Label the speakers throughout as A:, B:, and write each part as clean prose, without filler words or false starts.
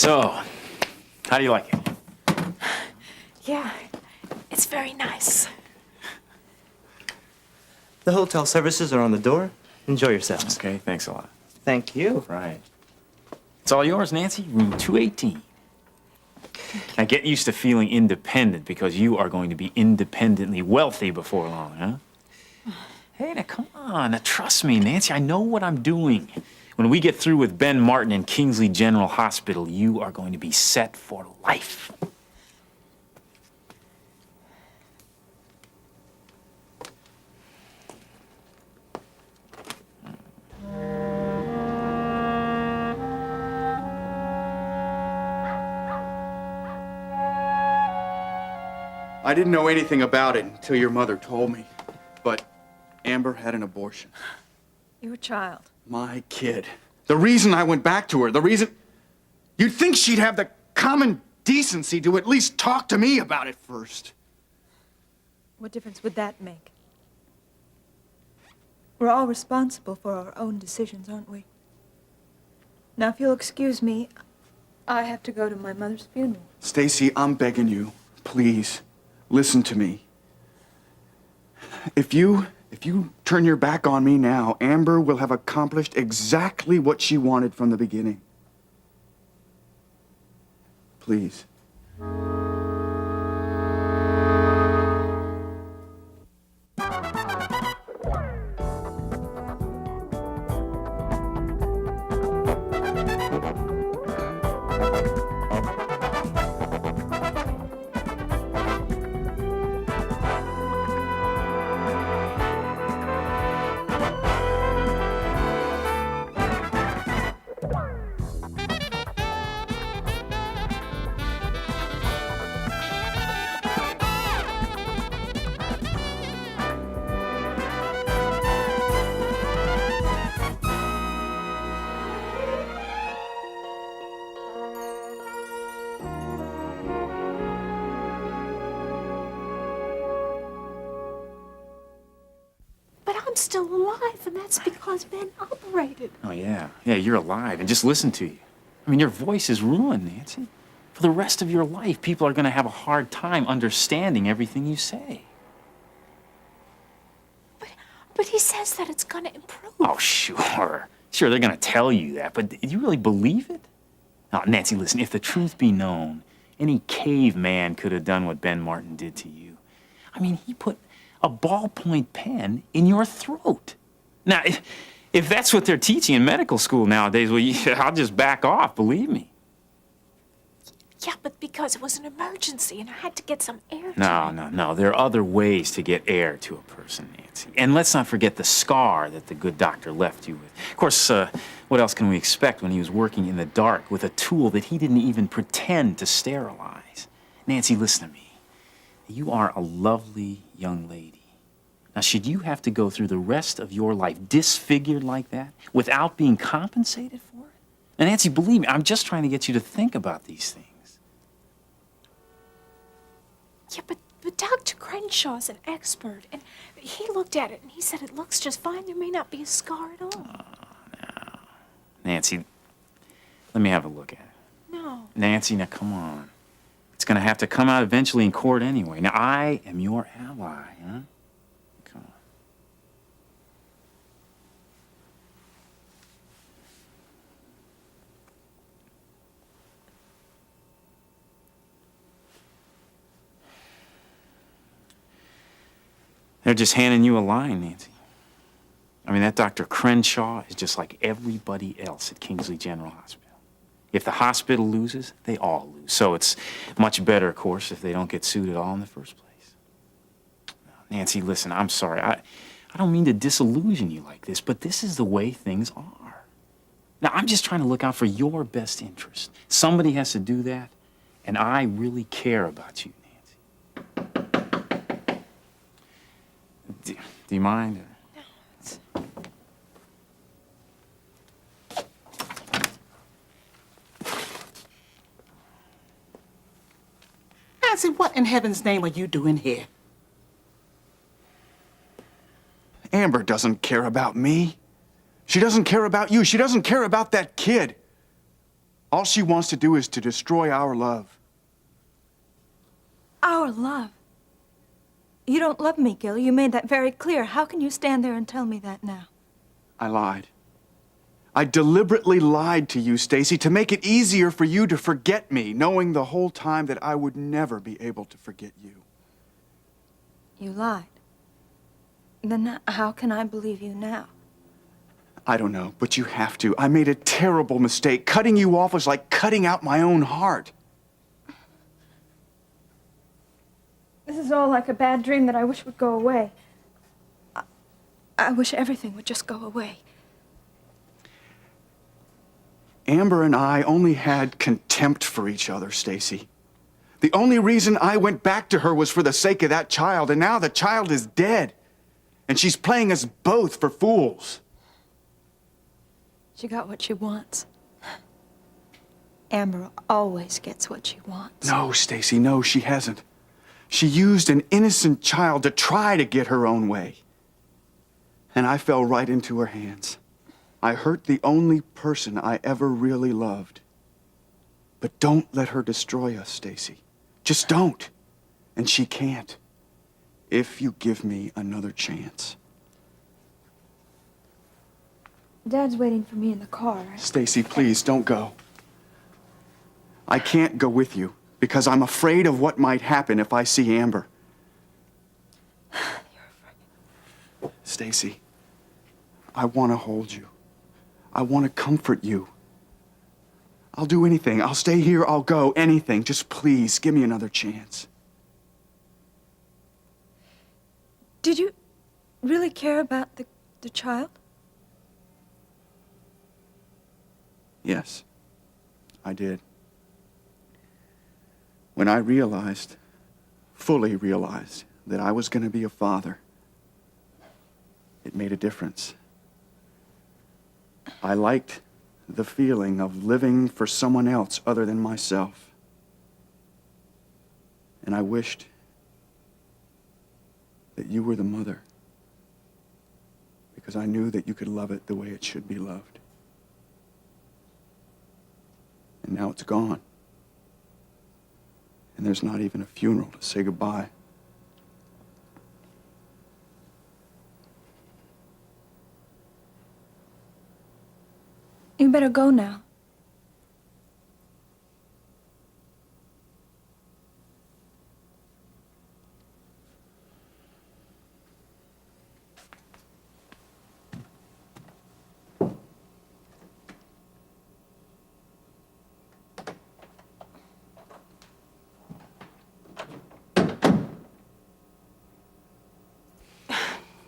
A: So, how do you like it?
B: Yeah, it's very nice.
C: The hotel services are on the door. Enjoy yourselves.
A: Okay, thanks a lot.
C: Thank you.
A: Right. It's all yours, Nancy. Room 218. Now get used to feeling independent because you are going to be independently wealthy before long, huh? Hey, now come on. Now trust me, Nancy. I know what I'm doing. When we get through with Ben Martin and Kingsley General Hospital, you are going to be set for life.
D: I didn't know anything about it until your mother told me. But Amber had an abortion.
B: Your child.
D: My kid. The reason I went back to her, the reason... You'd think she'd have the common decency to at least talk to me about it first.
B: What difference would that make? We're all responsible for our own decisions, aren't we? Now, if you'll excuse me, I have to go to my mother's funeral.
D: Stacy, I'm begging you, please, listen to me. If you turn your back on me now, Amber will have accomplished exactly what she wanted from the beginning. Please.
B: I'm still alive, and that's because Ben operated.
A: Oh, yeah. Yeah, you're alive, and just listen to you. I mean, your voice is ruined, Nancy. For the rest of your life, people are going to have a hard time understanding everything you say.
B: But he says that it's going to improve.
A: Oh, sure. Sure, they're going to tell you that, but do you really believe it? Now, Nancy, listen, if the truth be known, any caveman could have done what Ben Martin did to you. I mean, he put a ballpoint pen in your throat. Now, if that's what they're teaching in medical school nowadays, well, I'll just back off, believe me.
B: Yeah, but because it was an emergency and I had to get some air to
A: No. There are other ways to get air to a person, Nancy. And let's not forget the scar that the good doctor left you with. Of course, what else can we expect when he was working in the dark with a tool that he didn't even pretend to sterilize? Nancy, listen to me. You are a lovely young lady. Now, should you have to go through the rest of your life disfigured like that without being compensated for it? And Nancy, believe me, I'm just trying to get you to think about these things.
B: Yeah, but Dr. Crenshaw's an expert, and he looked at it and he said it looks just fine. There may not be a scar at all.
A: Oh, no. Nancy, let me have a look at it.
B: No.
A: Nancy, now come on. It's going to have to come out eventually in court anyway. Now, I am your ally, huh? Come on. They're just handing you a line, Nancy. I mean, that Dr. Crenshaw is just like everybody else at Kingsley General Hospital. If the hospital loses, they all lose. So it's much better, of course, if they don't get sued at all in the first place. Nancy, listen, I'm sorry. I don't mean to disillusion you like this, but this is the way things are. Now, I'm just trying to look out for your best interest. Somebody has to do that, and I really care about you, Nancy. Do you mind?
B: No, it's...
E: Nancy, what in heaven's name are you doing here?
D: Amber doesn't care about me. She doesn't care about you. She doesn't care about that kid. All she wants to do is to destroy our love.
B: Our love. You don't love me, Gil. You made that very clear. How can you stand there and tell me that now?
D: I lied. I deliberately lied to you, Stacy, to make it easier for you to forget me, knowing the whole time that I would never be able to forget you.
B: You lied. Then how can I believe you now?
D: I don't know, but you have to. I made a terrible mistake. Cutting you off was like cutting out my own heart.
B: This is all like a bad dream that I wish would go away. I wish everything would just go away.
D: Amber and I only had contempt for each other, Stacy. The only reason I went back to her was for the sake of that child, and now the child is dead. And she's playing us both for fools.
B: She got what she wants. Amber always gets what she wants.
D: No, Stacy, no, she hasn't. She used an innocent child to try to get her own way. And I fell right into her hands. I hurt the only person I ever really loved. But don't let her destroy us, Stacy. Just don't. And she can't. If you give me another chance.
B: Dad's waiting for me in the car.
D: Stacy, please don't go. I can't go with you because I'm afraid of what might happen if I see Amber.
B: You're afraid.
D: Stacy, I want to hold you. I want to comfort you. I'll do anything. I'll stay here. I'll go. Anything. Just please give me another chance.
B: Did you really care about the child?
D: Yes, I did. When I realized, fully realized, that I was going to be a father, it made a difference. I liked the feeling of living for someone else other than myself. And I wished that you were the mother, because I knew that you could love it the way it should be loved. And now it's gone. And there's not even a funeral to say goodbye.
B: You better go now.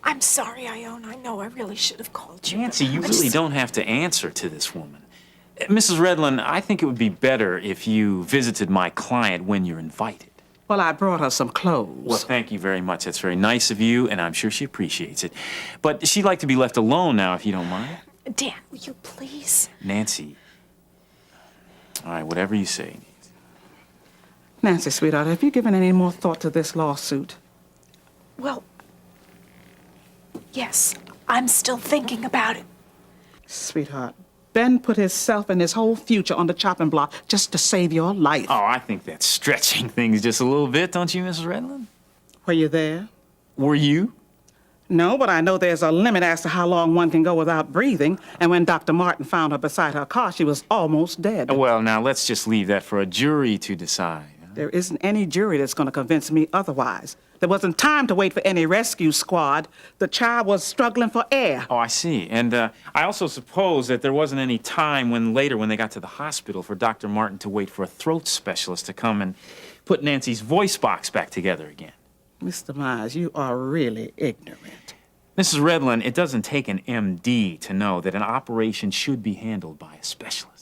F: I'm sorry, Ione. I know I really should have called you.
A: Nancy, you
F: I
A: really
F: just-
A: don't have to answer to this woman. Mrs. Redlin, I think it would be better if you visited my client when you're invited.
E: Well, I brought her some clothes.
A: Well, thank you very much. That's very nice of you, and I'm sure she appreciates it. But she'd like to be left alone now, if you don't mind.
F: Dan, will you please?
A: Nancy. All right, whatever you say, Nancy.
E: Nancy, sweetheart, have you given any more thought to this lawsuit?
F: Well, yes, I'm still thinking about it.
E: Sweetheart, Ben put himself and his whole future on the chopping block just to save your life.
A: Oh, I think that's stretching things just a little bit, don't you, Mrs. Redlin?
E: Were you there?
A: Were you?
E: No, but I know there's a limit as to how long one can go without breathing. And when Dr. Martin found her beside her car, she was almost dead.
A: Well, now, let's just leave that for a jury to decide.
E: There isn't any jury that's going to convince me otherwise. There wasn't time to wait for any rescue squad. The child was struggling for air.
A: Oh, I see. And I also suppose that there wasn't any time when they got to the hospital for Dr. Martin to wait for a throat specialist to come and put Nancy's voice box back together again.
E: Mr. Myers, you are really ignorant.
A: Mrs. Redlin, it doesn't take an MD to know that an operation should be handled by a specialist.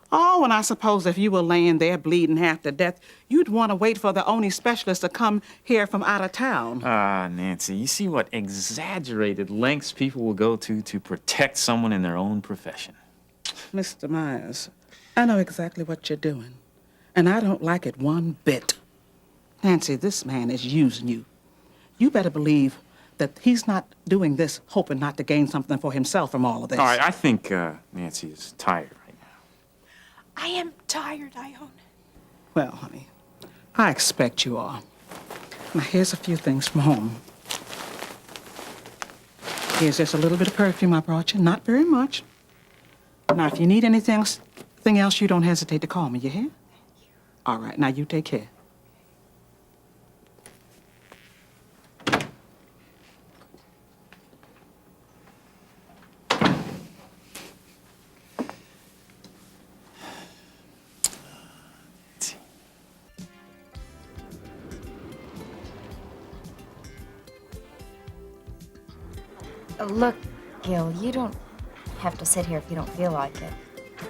E: Oh, and I suppose if you were laying there bleeding half to death, you'd want to wait for the only specialist to come here from out of town.
A: Ah, Nancy, you see what exaggerated lengths people will go to protect someone in their own profession.
E: Mr. Myers, I know exactly what you're doing, and I don't like it one bit. Nancy, this man is using you. You better believe that he's not doing this hoping not to gain something for himself from all of this.
A: All right, I think Nancy is tired right now.
F: I am tired, Ione.
E: Well, honey, I expect you are. Now, here's a few things from home. Here's just a little bit of perfume I brought you. Not very much. Now, if you need anything else, you don't hesitate to call me, you hear? All right, now you take care.
G: Look, Gil, you don't have to sit here if you don't feel like it.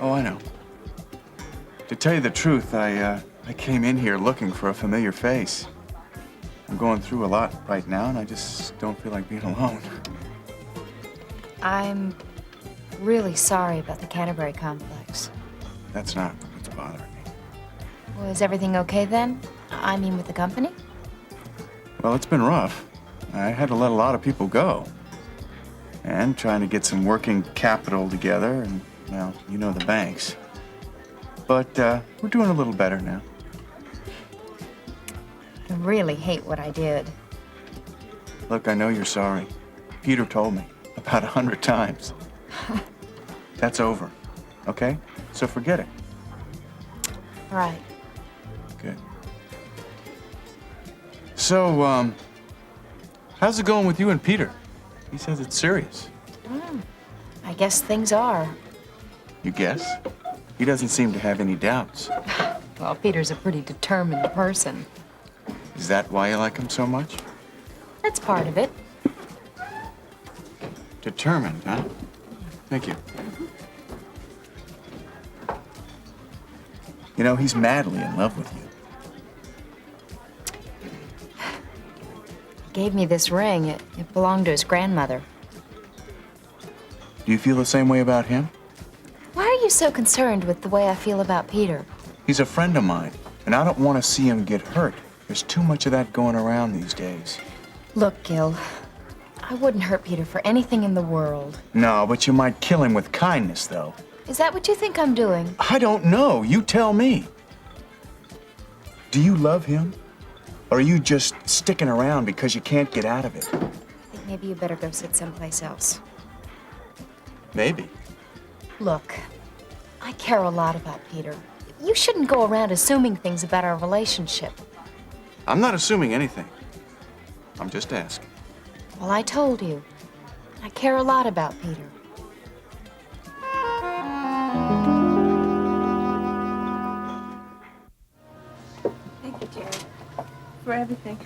D: Oh, I know. To tell you the truth, I came in here looking for a familiar face. I'm going through a lot right now, and I just don't feel like being alone.
G: I'm really sorry about the Canterbury complex.
D: That's not what's bothering me.
G: Well, is everything okay then? I mean, with the company?
D: Well, it's been rough. I had to let a lot of people go. And trying to get some working capital together, and, well, you know the banks. But we're doing a little better now.
G: I really hate what I did.
D: Look, I know you're sorry. Peter told me about 100 times. That's over, okay? So forget it.
G: All right.
D: Good. So, how's it going with you and Peter? He says it's serious.
G: I guess things are.
D: You guess? He doesn't seem to have any doubts.
G: Well, Peter's a pretty determined person.
D: Is that why you like him so much?
G: That's part of it.
D: Determined, huh? Thank you. You know, he's madly in love with you.
G: He gave me this ring. It belonged to his grandmother.
D: Do you feel the same way about him?
G: Why are you so concerned with the way I feel about Peter?
D: He's a friend of mine, and I don't want to see him get hurt. There's too much of that going around these days.
G: Look, Gil, I wouldn't hurt Peter for anything in the world.
D: No, but you might kill him with kindness, though.
G: Is that what you think I'm doing?
D: I don't know. You tell me. Do you love him? Or are you just sticking around because you can't get out of it?
G: I think maybe you better go sit someplace else.
D: Maybe.
G: Look, I care a lot about Peter. You shouldn't go around assuming things about our relationship.
D: I'm not assuming anything. I'm just asking.
G: Well, I told you. I care a lot about Peter.
B: Thank you, Jerry, for everything.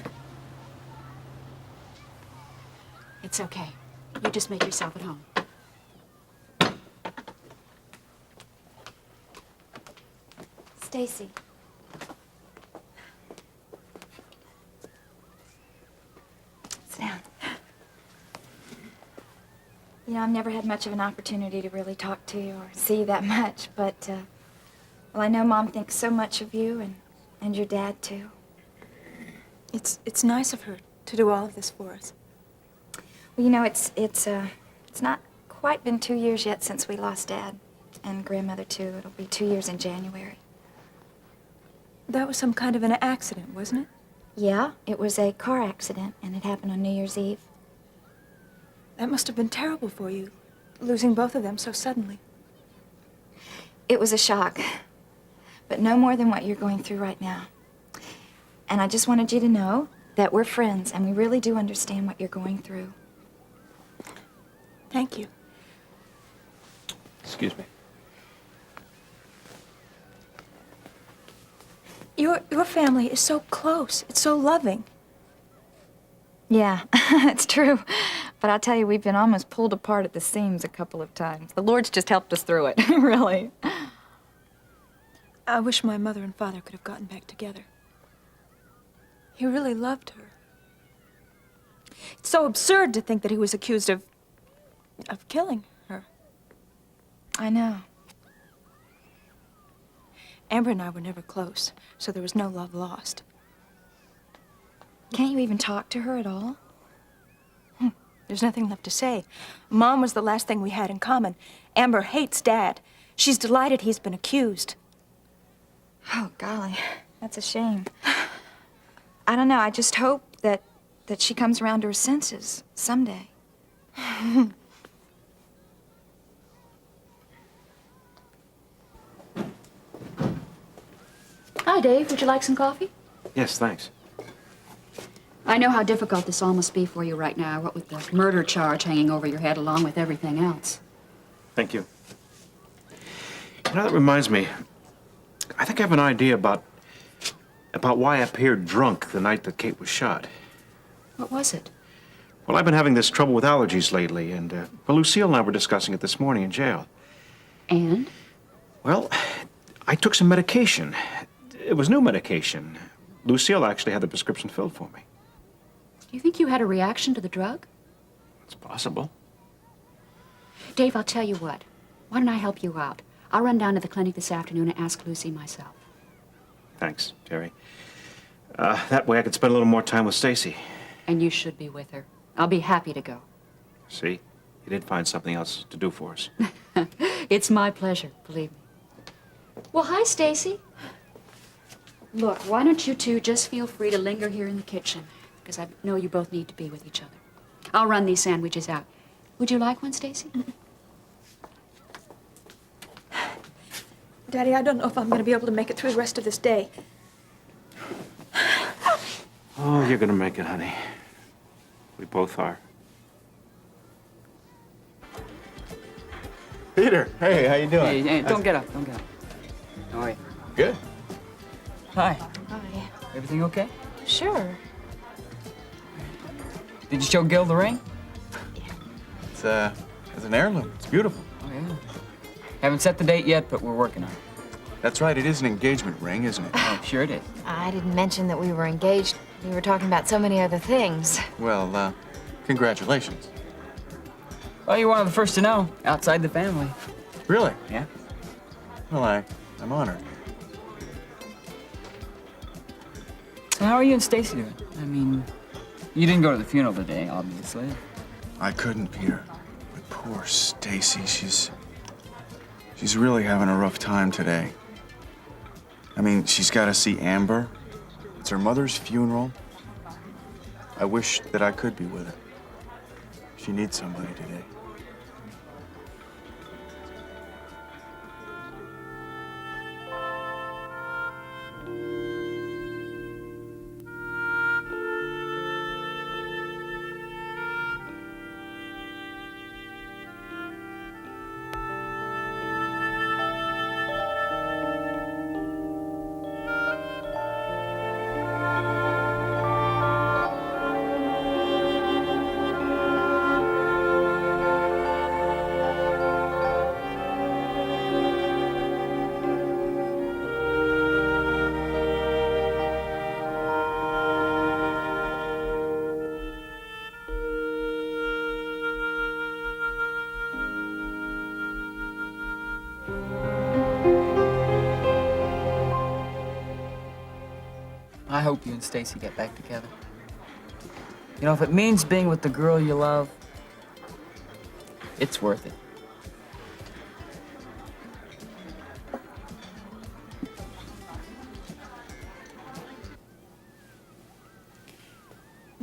H: It's okay. You just make yourself at home.
G: Stacy.
I: Sit down. You know, I've never had much of an opportunity to really talk to you or see you that much, but, well, I know Mom thinks so much of you and your dad, too.
B: It's nice of her to do all of this for us.
I: Well, you know, it's not quite been 2 years yet since we lost Dad and Grandmother, too. It'll be 2 years in January.
B: That was some kind of an accident, wasn't it?
I: Yeah, it was a car accident, and it happened on New Year's Eve.
B: That must have been terrible for you, losing both of them so suddenly.
I: It was a shock, but no more than what you're going through right now. And I just wanted you to know that we're friends, and we really do understand what you're going through.
B: Thank you.
A: Excuse me.
B: Your family is so close. It's so loving.
I: Yeah, it's true. But I'll tell you, we've been almost pulled apart at the seams a couple of times. The Lord's just helped us through it, really.
B: I wish my mother and father could have gotten back together. He really loved her. It's so absurd to think that he was accused of killing her.
I: I know.
B: Amber and I were never close, so there was no love lost.
I: Can't you even talk to her at all?
B: There's nothing left to say. Mom was the last thing we had in common. Amber hates Dad. She's delighted he's been accused.
I: Oh, golly, that's a shame. I don't know, I just hope that she comes around to her senses someday.
H: Hi, Dave. Would you like some coffee?
A: Yes, thanks.
H: I know how difficult this all must be for you right now, what with the murder charge hanging over your head along with everything else.
J: Thank you. You know, that reminds me. I think I have an idea about why I appeared drunk the night that Kate was shot.
H: What was it?
J: Well, I've been having this trouble with allergies lately, and well, Lucille and I were discussing it this morning in jail.
H: And?
J: Well, I took some medication. It was new medication. Lucille actually had the prescription filled for me.
H: Do you think you had a reaction to the drug?
J: It's possible.
H: Dave, I'll tell you what. Why don't I help you out? I'll run down to the clinic this afternoon and ask Lucy myself.
J: Thanks, Terry. That way I could spend a little more time with Stacy.
H: And you should be with her. I'll be happy to go.
J: See? You did find something else to do for us.
H: It's my pleasure, believe me. Well, hi, Stacy. Look, why don't you two just feel free to linger here in the kitchen? Because I know you both need to be with each other. I'll run these sandwiches out. Would you like one, Stacy?
B: Daddy, I don't know if I'm going to be able to make it through the rest of this day.
J: Oh, you're gonna make it, honey. We both are.
D: Peter, hey, how you doing?
K: Hey, don't get up, don't get up. How are you?
D: Good.
K: Hi,
I: Hi.
K: everything okay?
I: Sure.
K: Did you show Gil the ring?
D: It's an heirloom. It's beautiful.
K: Oh, yeah. Haven't set the date yet, but we're working on it.
D: That's right. It is an engagement ring, isn't it?
K: Oh, sure it is.
G: I didn't mention that we were engaged. We were talking about so many other things.
D: Well, congratulations.
K: Well, you're one of the first to know, outside the family.
D: Really?
K: Yeah?
D: Well, I'm honored.
K: So how are you and Stacy doing? I mean, you didn't go to the funeral today, obviously.
D: I couldn't, Peter. But poor Stacy, she's really having a rough time today. I mean, she's got to see Amber. It's her mother's funeral. I wish that I could be with her. She needs somebody today.
K: I hope you and Stacy get back together. You know, if it means being with the girl you love, it's worth it.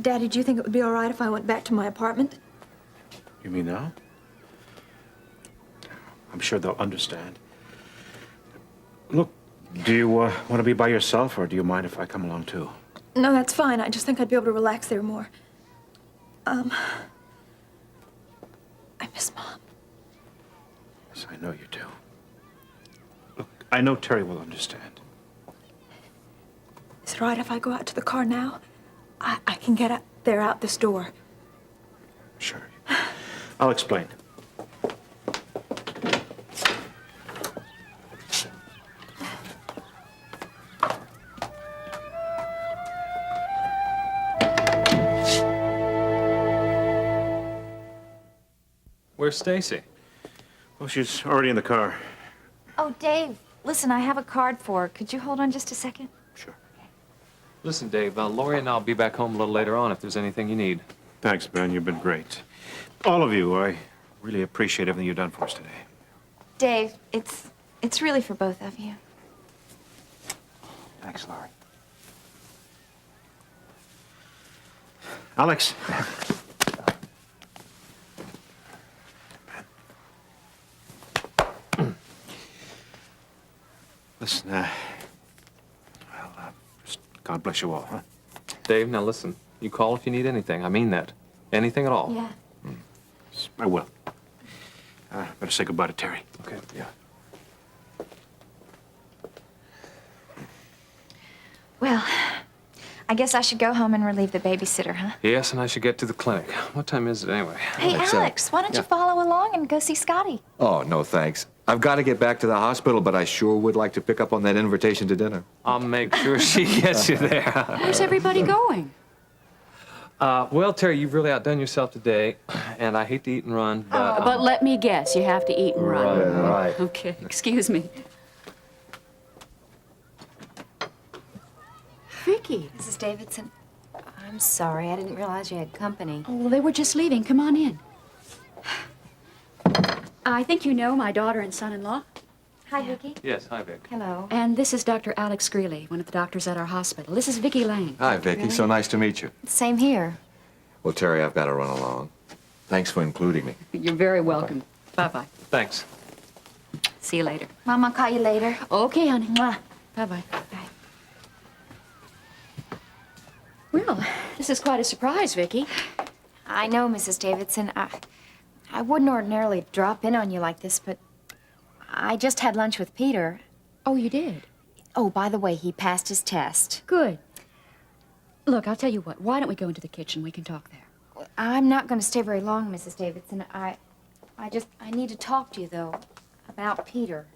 B: Daddy, do you think it would be all right if I went back to my apartment?
J: You mean now? I'm sure they'll understand. Look, do you want to be by yourself, or do you mind if I come along too?
B: No, that's fine. I just think I'd be able to relax there more. I miss Mom.
J: Yes, I know you do. Look, I know Terry will understand.
B: Is it all right if I go out to the car now? I can get out there out this door.
J: Sure. I'll explain.
L: Where's Stacy?
J: Well, she's already in the car.
I: Oh, Dave, listen, I have a card for her. Could you hold on just a second?
J: Sure.
L: Listen, Dave, Lori and I'll be back home a little later on if there's anything you need.
J: Thanks, Ben. You've been great. All of you. I really appreciate everything you've done for us today.
I: Dave, it's really for both of you.
A: Thanks, Laurie.
J: Alex. Listen, just God bless you all, huh?
L: Dave, now listen. You call if you need anything. I mean that. Anything at all.
I: Yeah.
J: I will. Better say goodbye to Terry.
L: Okay, yeah.
I: Well, I guess I should go home and relieve the babysitter, huh?
L: Yes, and I should get to the clinic. What time is it anyway?
I: Hey, Alex, why don't you follow along and go see Scotty?
M: Oh, no, thanks. I've got to get back to the hospital, but I sure would like to pick up on that invitation to dinner.
L: I'll make sure she gets you there.
H: Where's everybody going?
L: Well, Terry, you've really outdone yourself today, and I hate to eat and run, but...
H: But let me guess, you have to eat and run.
L: Right.
H: Okay, excuse me. Vicky.
I: Mrs. Davidson, I'm sorry. I didn't realize you had company.
H: Oh, well, they were just leaving. Come on in. I think you know my daughter and son-in-law.
I: Hi, Vicky.
L: Yes, hi, Vic.
I: Hello.
H: And this is Dr. Alex Greeley, one of the doctors at our hospital. This is Vicky Lang.
M: Hi, Vicki.
I: Really?
M: So nice to meet you.
I: Same here.
M: Well, Terry, I've got to run along. Thanks for including me.
H: You're very welcome. Bye-bye.
L: Thanks.
H: See you later.
I: Mom, I'll call you later.
H: Okay, honey.
I: Mwah.
H: Bye-bye.
I: Bye.
H: Well, this is quite a surprise, Vicky.
I: I know, Mrs. Davidson. I wouldn't ordinarily drop in on you like this, but I just had lunch with Peter.
H: Oh, you did?
I: Oh, by the way, he passed his test.
H: Good. Look, I'll tell you what. Why don't we go into the kitchen? We can talk there.
I: I'm not going to stay very long, Mrs. Davidson. I need to talk to you, though, about Peter.